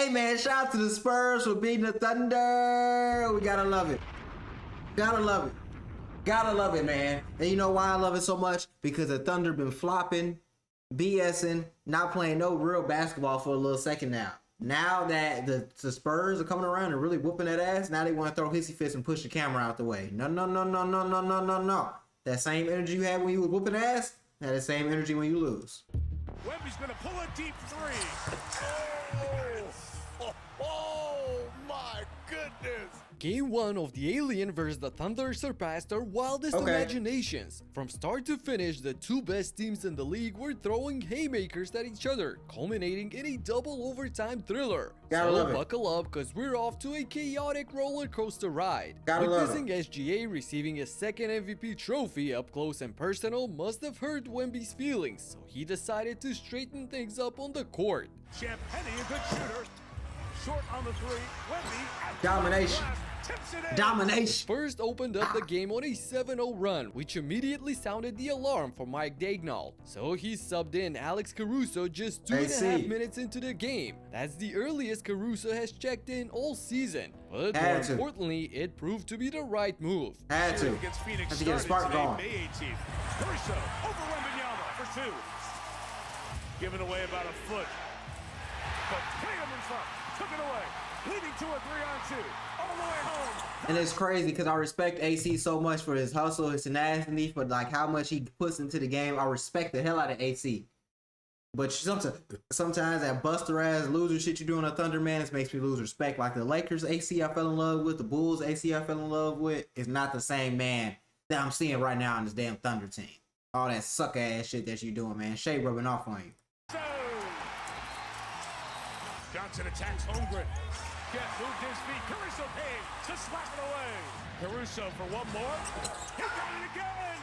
Hey man, shout out to the Spurs for beating the Thunder. We gotta love it. Gotta love it. Gotta love it, man. And you know why I love it so much? Because the Thunder been flopping, BSing, not playing no real basketball for a little second now. Now that the Spurs are coming around and really whooping that ass, now they want to throw hissy fits and push the camera out the way. No. That same energy you had when you was whooping ass, that the same energy when you lose. Wemby's gonna pull a deep three. Oh my goodness! Game 1 of the Alien vs. the Thunder surpassed our wildest imaginations. From start to finish, the two best teams in the league were throwing haymakers at each other, culminating in a double overtime thriller. So buckle up, cause we're off to a chaotic roller coaster ride. Witnessing SGA receiving his second MVP trophy up close and personal must have hurt Wemby's feelings, so he decided to straighten things up on the court. Champagny, a good shooter. Short on the three. Wemby. Domination. Domination. First opened up the game on a 7-0 run, which immediately sounded the alarm for Mike Daignault. So he subbed in Alex Caruso just 2.5 minutes into the game. That's the earliest Caruso has checked in all season. But more importantly, it proved to be the right move. Had to get a spark going. May 18th. Caruso over Wembenyama for two. Giving away about a foot. But Tatum in front. Took it away. Leading to a 3-on-2. All the way home. And it's crazy because I respect AC so much for his hustle, his tenacity, for like how much he puts into the game. I respect the hell out of AC. But sometimes that buster ass loser shit you do on a Thunder, man, it makes me lose respect. Like the Lakers AC I fell in love with, the Bulls AC I fell in love with, is not the same man that I'm seeing right now on this damn Thunder team. All that suck ass shit that you doing, man. Shea rubbing off on you. Johnson attacks Holmgren. Moved his feet. Caruso pays to slap it away. Caruso for one more. He got it again.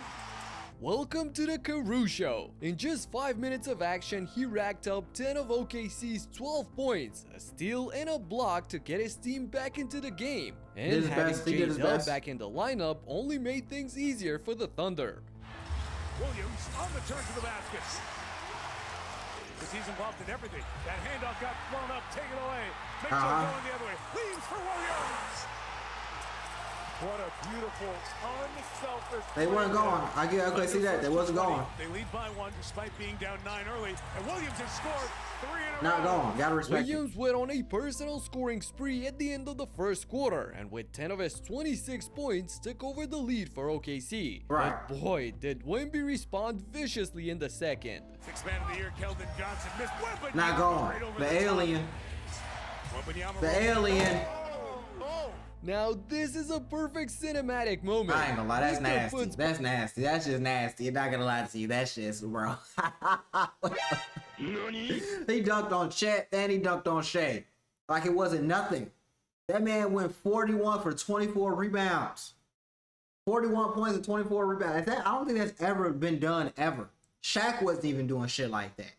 Welcome to the Caruso. In just 5 minutes of action, he racked up 10 of OKC's 12 points, a steal and a block to get his team back into the game. And having J-Dub back in the lineup only made things easier for the Thunder. Williams on the turn to the basket. Because he's involved in everything. That handoff got blown up, take it away. Mitchell going the other way. Leaves for Williams. What a beautiful, unselfish. They weren't going. I see that. They wasn't going. They lead by one despite being down 9 early. And Williams has scored 3 in a row. Not going. Gotta respect Williams went on a personal scoring spree at the end of the first quarter, and with 10 of his 26 points, took over the lead for OKC. Right. But boy, did Wemby respond viciously in the second. Sixth man of the year, Keldon Johnson missed. Wembenyama not going. Right the alien. The alien. Now this is a perfect cinematic moment. I ain't gonna lie, that's nasty. That's nasty. That's just nasty. You're not gonna lie to you. That shit's bro. He dunked on Chet and he dunked on Shea. Like it wasn't nothing. That man went 41 for 24 rebounds. 41 points and 24 rebounds. I don't think that's ever been done ever. Shaq wasn't even doing shit like that.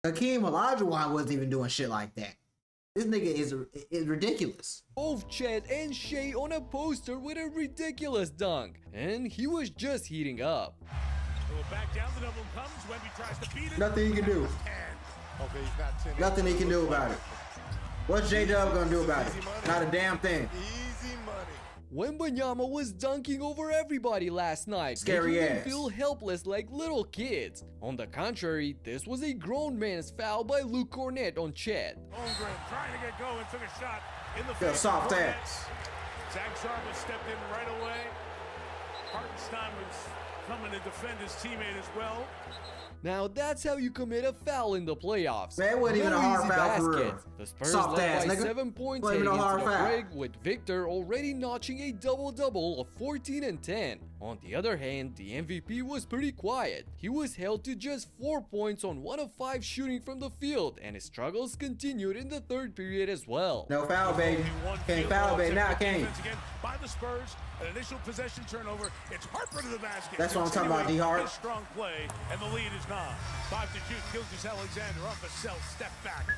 Hakeem Olajuwon wasn't even doing shit like that. This nigga is ridiculous. Both Chet and Shea on a poster with a ridiculous dunk. And he was just heating up. Back down, the double comes. Wemby tries to beat it. Nothing he can do. Okay, he's not 10. Nothing he can do about it. What's J-Dub gonna do about it? Not a damn thing. Easy money. Wembenyama was dunking over everybody last night, making them feel helpless like little kids. On the contrary, this was a grown man's foul by Luke Cornett on Chet. Holmgren trying to get going, took a shot in the face. Soft ass. Zach Sharp stepped in right away. Hartenstein was coming to defend his teammate as well. Now that's how you commit a foul in the playoffs. Man, it wasn't even a hard foul for real. The Spurs led by 7 points heading into the break, with Victor already notching a double-double of 14 and 10. On the other hand, the MVP was pretty quiet. He was held to just 4 points on 1 of 5 shooting from the field, and his struggles continued in the third period as well. No foul, baby. Can't foul, baby. Now can't. By the Spurs, an initial possession turnover. It's Harper to the basket. That's what I'm talking about, D. Hart. Strong play, and the lead is gone. 5 to shoot. Gilgeous Alexander off a self-step back.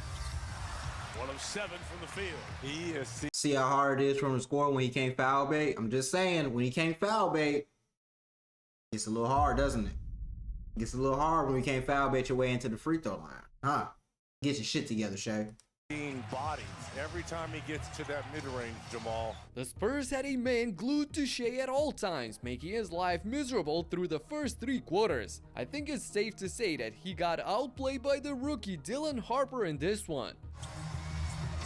1 of 7 from the field. See how hard it is from the score when he can't foul bait? I'm just saying, when he can't foul bait, it's a little hard, doesn't it? It's a little hard when you can't foul bait your way into the free throw line. Huh? Get your shit together, Shay. bodies every time he gets to that mid-range, Jamal. The Spurs had a man glued to Shea at all times, making his life miserable through the first 3 quarters. I think it's safe to say that he got outplayed by the rookie Dylan Harper in this one.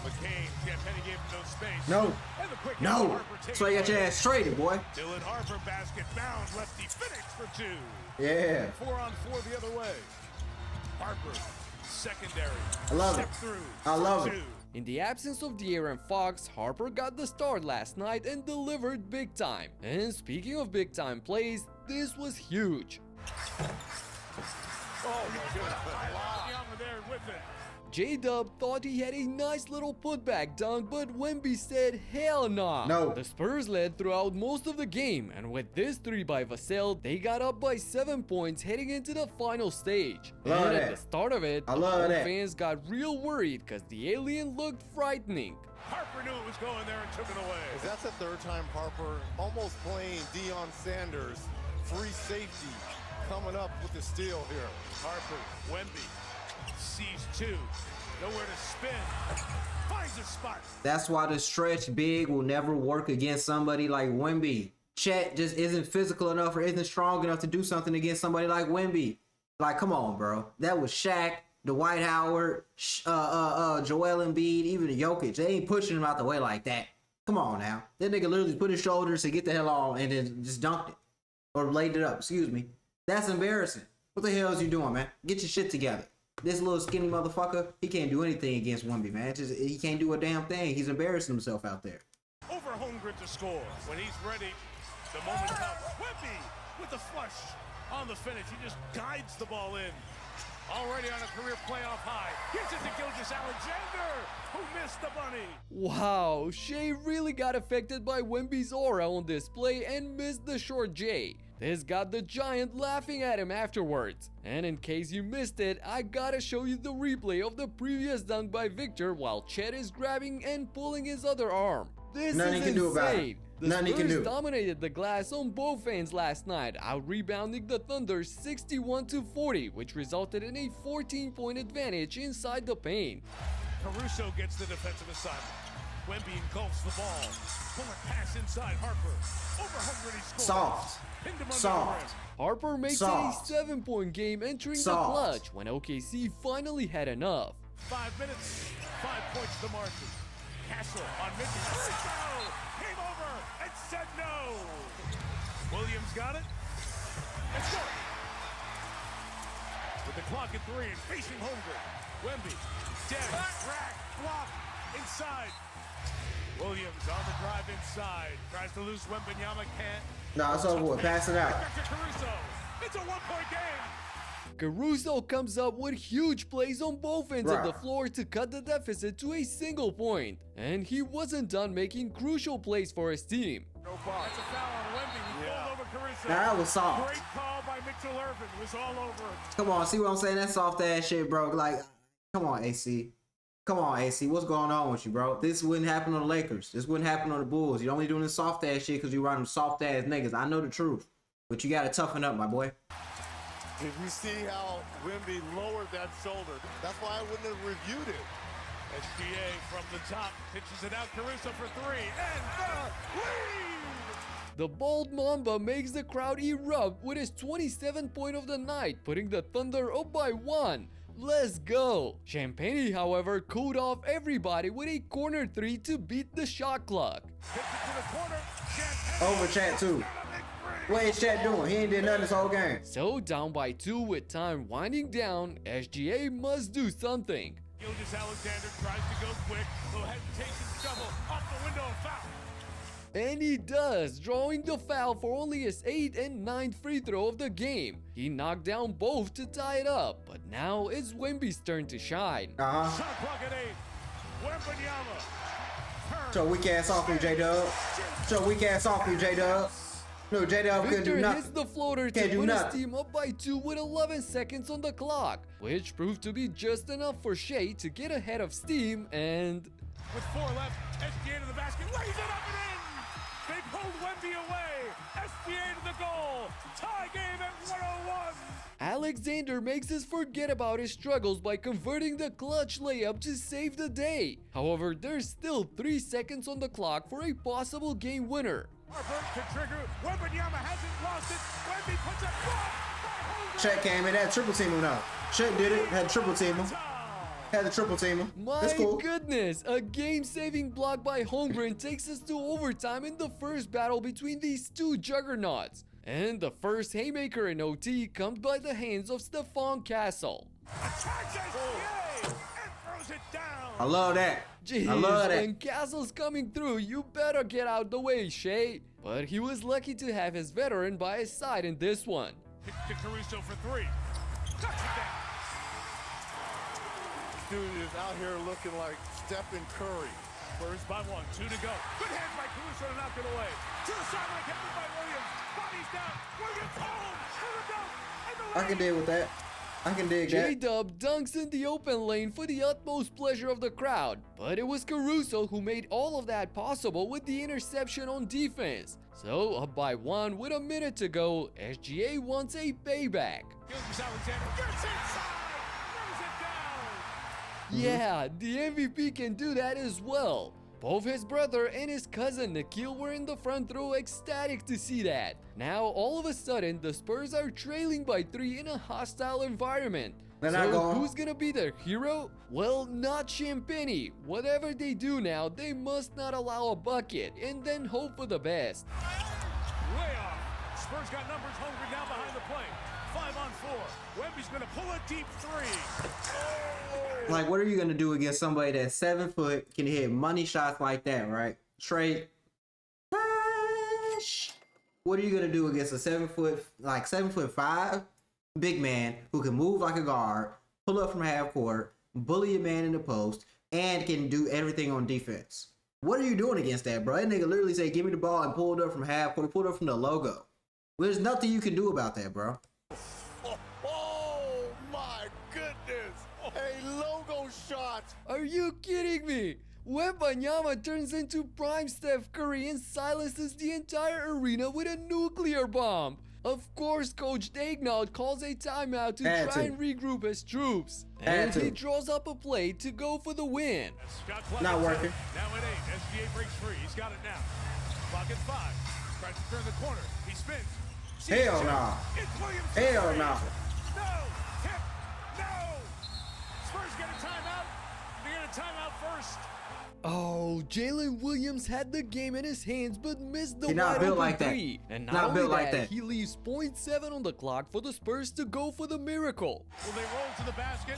McCain, Champagny gave him no space. No. And the quick No. Harper So you got your ass traded, boy. Dylan Harper basket bound, lefty finish for 2. Yeah. 4-on-4 the other way. Harper, secondary. I love Step it. through I love for it. 2. In the absence of De'Aaron Fox, Harper got the start last night and delivered big time. And speaking of big time plays, this was huge. Oh my goodness. Wemby there with it. J-Dub thought he had a nice little putback dunk, but Wemby said hell nah. No. The Spurs led throughout most of the game, and with this 3 by Vassell, they got up by 7 points heading into the final stage. Love and that. at the start of it, I love that. fans got real worried because the alien looked frightening. Harper knew it was going there and took it away. That's the 3rd time Harper almost playing Deion Sanders, free safety, coming up with the steal here. Harper, Wemby, sees 2. Nowhere to spin. Finds a spot. That's why the stretch big will never work against somebody like Wemby. Chet just isn't physical enough or isn't strong enough to do something against somebody like Wemby. Like, come on, bro. That was Shaq, Dwight Howard, Joel Embiid, even Jokic. They ain't pushing him out the way like that. Come on now. That nigga literally put his shoulders to get the hell on and then just dunked it. Or laid it up, excuse me. That's embarrassing. What the hell is you doing, man? Get your shit together. This little skinny motherfucker, he can't do anything against Wemby, man. He can't do a damn thing. He's embarrassing himself out there. Over Holmgren to score. When he's ready, the moment comes. Wemby with the flush on the finish. He just guides the ball in. Already on a career playoff high. Gives it to Gilgeous-Alexander, who missed the bunny. Wow, Shea really got affected by Wemby's aura on display and missed the short J. This got the Giant laughing at him afterwards. And in case you missed it, I gotta show you the replay of the previous dunk by Victor while Chet is grabbing and pulling his other arm. This Nothing is he can do about it. insane. The Nothing he can Spurs do. dominated the glass on both ends last night, out-rebounding the Thunder 61-40, which resulted in a 14-point advantage inside the paint. Caruso gets the defensive assignment. Wemby engulfs the ball. Bullet pass inside Harper. Over Holmgren, he scores. Soft. Pinned him under the Soft. rim. Harper makes Soft. it a 7-point game entering the Soft. clutch when OKC finally had enough. 5 minutes, 5 points to margin. Castle on Mitchell. Caruso came over and said no. Williams got it. And scored. With the clock at 3 and facing Holmgren. Wemby, dead, rack, block, inside. Williams on the drive inside. Tries to lose Wembanyama, can't. Nah, it's over with. Pass it out. Back to Caruso. It's a 1-point game. Caruso comes up with huge plays on both ends of the Bruh. floor to cut the deficit to a single point. And he wasn't done making crucial plays for his team. No foul. That's a foul on Wemby. He pulled over Caruso. Nah, that was soft. Great call by Mitchell Irvin. It was all over it. Come on, see what I'm saying? That soft ass shit, bro. Like, come on, AC. Come on, AC. What's going on with you, bro? This wouldn't happen on the Lakers. This wouldn't happen on the Bulls. You're only doing this soft ass shit because you run them soft ass niggas. I know the truth. But you gotta toughen up, my boy. If you see how Wemby lowered that shoulder, that's why I wouldn't have reviewed it. SGA from the top pitches it out. Caruso for 3 and the lead. The bald Mamba makes the crowd erupt with his 27th point of the night, putting the Thunder up by 1. Let's go! Champagny, however, cooled off everybody with a corner 3 to beat the shot clock. Hits it to the corner. Champagny. Over Chat, too. What is Chat doing? He ain't did nothing this whole game. So down by 2 with time winding down, SGA must do something. Gilgeous-Alexander tries to go quick. No hesitation, shovel off the window, a foul. And he does, drawing the foul for only his 8th and 9th free throw of the game. He knocked down both to tie it up, but now it's Wemby's turn to shine. Uh-huh. Shot clock at 8. Wembanyama. Show weak ass off you, J-Dub. Show weak ass off you, J-Dub. No, J-Dub couldn't do Victor nothing. hits the floater to Can't do put his nothing. team up by 2 with 11 seconds on the clock, which proved to be just enough for Shea to get ahead of steam and... With 4 left, SGA to the basket, lays it up and in. They pulled Wemby away. SGA to the goal. Tie game at 101. Alexander makes us forget about his struggles by converting the clutch layup to save the day. However, there's still 3 seconds on the clock for a possible game winner. Harper to trigger. Wembanyama hasn't lost it. Wemby puts it blocked. Chet came in, had triple team him now. Chet did it, had triple team him. Had the triple team him. That's My cool. goodness, a game-saving block by Holmgren takes us to overtime in the first battle between these two juggernauts. And the first haymaker in OT comes by the hands of Stephon Castle. Attacks SGA and throws it down. I love that. Jeez, I love that. when Castle's coming through, you better get out the way, Shea. But he was lucky to have his veteran by his side in this one. Kick to Caruso for 3. Knocks it down. Dude is out here looking like Stephen Curry. Spurs by 1, 2 to go. Good hands by Caruso to knock it away. To the sideline, kept by Williams. Bodies down. Williams home for the dunk. And the I can deal with that. I can dig that. J-Dub dunks in the open lane for the utmost pleasure of the crowd. But it was Caruso who made all of that possible with the interception on defense. So up by 1 with a minute to go, SGA wants a payback. Gilgeous Alexander gets inside. Throws it down. Yeah, the MVP can do that as well. Both his brother and his cousin Nikhil were in the front row ecstatic to see that. Now, all of a sudden, the Spurs are trailing by 3 in a hostile environment. They're not going. Who's gonna be their hero? Well, not Champagny. Whatever they do now, they must not allow a bucket and then hope for the best. Way off. Spurs got numbers hungry down behind the plate. 5 on 4. Wemby's going to pull a deep 3. Oh! Like, what are you gonna do against somebody that's 7 foot, can hit money shots like that, right? Straight. What are you gonna do against a 7 foot, like 7'5" big man who can move like a guard, pull up from half court, bully a man in the post, and can do everything on defense? What are you doing against that, bro? That nigga literally said, "Give me the ball," and pulled up from half court. He pulled up from the logo. There's nothing you can do about that, bro. Oh my goodness! A logo shot! Are you kidding me? Wembanyama turns into prime Steph Curry and silences the entire arena with a nuclear bomb. Of course, Coach Daignault calls a timeout to try and regroup his troops. And he draws up a play to go for the win. Not working. Now at 8, SGA breaks free. He's got it now. Clock at 5. Tries to turn the corner. He spins. Hell nah. Hell nah. No! Tip! No! Spurs get a timeout. They get a timeout first. Oh, Jalen Williams had the game in his hands but missed the He not wide built open like that. 3. And Not not only built like that, that. he leaves 0.7 on the clock for the Spurs to go for the miracle. Will they roll to the basket?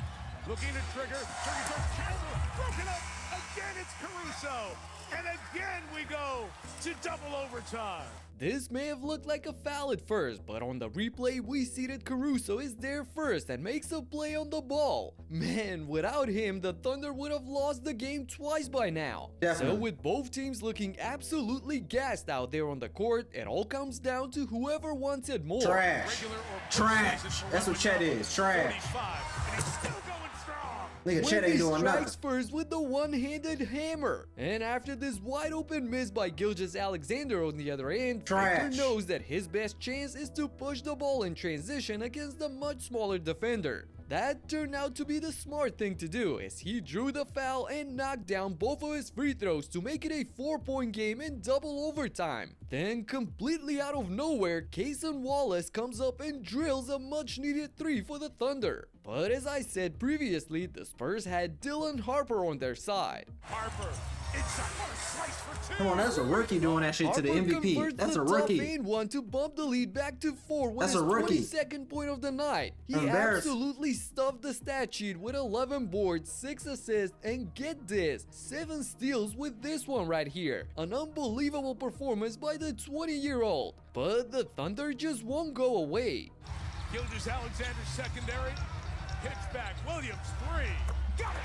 Looking to trigger. Trigger first. Castle. Broken up. Again, it's Caruso. And again, we go to double overtime. This may have looked like a foul at first, but on the replay we see that Caruso is there first and makes a play on the ball. Man, without him, the Thunder would have lost the game twice by now. Definitely. So with both teams looking absolutely gassed out there on the court, it all comes down to whoever wants it more. Trash. Trash. That's what Chet is. Trash. 45, and he's still going strong. Nigga, Chet ain't doing strikes nothing. first with the one-handed hammer. And after this wide-open miss by Gilgeous Alexander on the other end, Victor Trash. knows that his best chance is to push the ball in transition against the much smaller defender. That turned out to be the smart thing to do, as he drew the foul and knocked down both of his free throws to make it a 4-point game in double overtime. Then, completely out of nowhere, Cason Wallace comes up and drills a much-needed 3 for the Thunder. But as I said previously, the Spurs had Dylan Harper on their side. Harper inside. What a slice for 2. Come on, that's a rookie doing that shit to the Harper MVP. converts That's the a tough rookie. and one to bump the lead back to 4 with That's his a rookie. 22nd point of the night. He Embarrassed. absolutely stuffed the stat sheet with 11 boards, 6 assists, and get this, 7 steals with this one right here. An unbelievable performance by the 20-year-old. But the Thunder just won't go away. Gilgeous Alexander's secondary. Pitch back. Williams 3. Got it.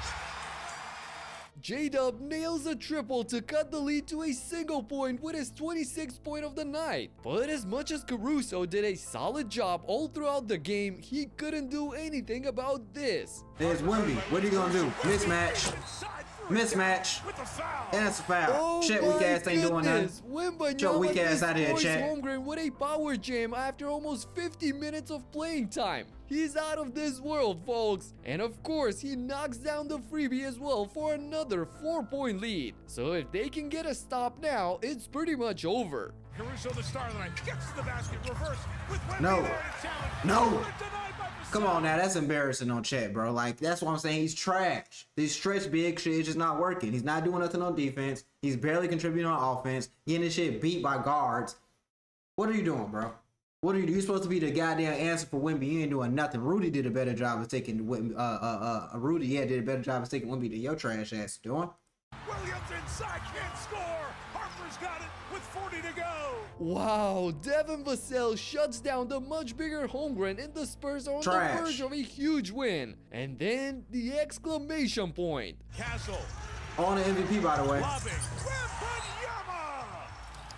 J-Dub nails a triple to cut the lead to a single point with his 26th point of the night. But as much as Caruso did a solid job all throughout the game, he couldn't do anything about this. There's Wemby. What are you gonna do? Mismatch. Inside Mismatch. With the foul. And it's a foul. Oh Chet my weak ass ain't doing nothing. goodness. Wemby Your weak ass out here, destroys Chet. Holmgren with a power jam after almost 50 minutes of playing time. He's out of this world, folks. And of course, he knocks down the freebie as well for another 4-point lead. So if they can get a stop now, it's pretty much over. Caruso, the star of the night, gets to the basket, reverse with Wemby No. there to challenge. No. Denied by Come on now, that's embarrassing on Chet, bro. Like, that's what I'm saying. He's trash. This stretch big shit is just not working. He's not doing nothing on defense. He's barely contributing on offense. Getting this shit beat by guards. What are you doing, bro? What are you doing? You're supposed to be the goddamn answer for Wemby. You ain't doing nothing. Rudy did a better job of taking Wemby. Did a better job of taking Wemby than your trash ass doing. Williams inside, can't score. Harper's got it with 40 to go. Wow, Devin Vassell shuts down the much bigger Holmgren, and the Spurs are on Trash. the verge of a huge win. And then the exclamation point. Castle On the MVP, by the way. lobbing. Wembanyama.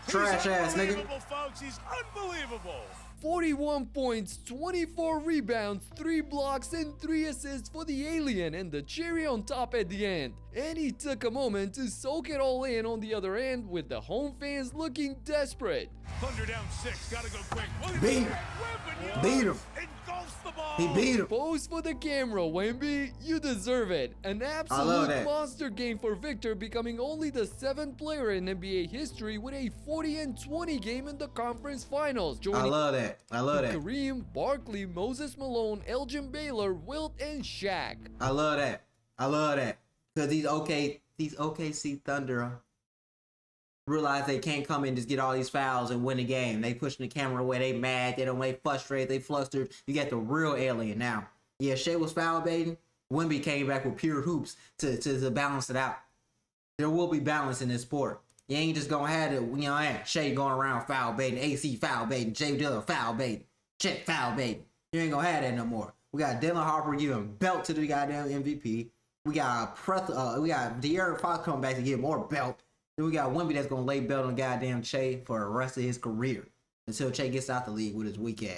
Trash ass, nigga. Unbelievable, folks. He's unbelievable. 41 points, 24 rebounds, 3 blocks, and 3 assists for the alien, and the cherry on top at the end. And he took a moment to soak it all in on the other end, with the home fans looking desperate. Thunder down 6. Gotta go quick. Williams Beat him. Wembanyama Beat him. engulfs the ball. He beat him. Pose for the camera, Wemby. You deserve it. An love absolute that. monster game for Victor, becoming only the 7th player in NBA history with a 40-20 game in the conference finals. I Joining love that. I love that. Kareem, Barkley, Moses Malone, Elgin Baylor, Wilt, and Shaq. I love that. I love that. Because these OKC Thunder realize they can't come in and just get all these fouls and win the game. They pushing the camera away. They mad. They frustrated. They flustered. You got the real alien now. Yeah, Shea was foul baiting. Wemby came back with pure hoops to balance it out. There will be balance in this sport. You ain't just gonna have it, you know, Shea going around foul baiting, AC foul baiting, Jay Dilla foul baiting, Chet foul baiting. You ain't gonna have that no more. We got Dylan Harper giving belt to the goddamn MVP. We got De'Aaron Fox coming back to give more belt. Then we got Wemby that's gonna lay belt on goddamn Che for the rest of his career until Che gets out the league with his weak ass.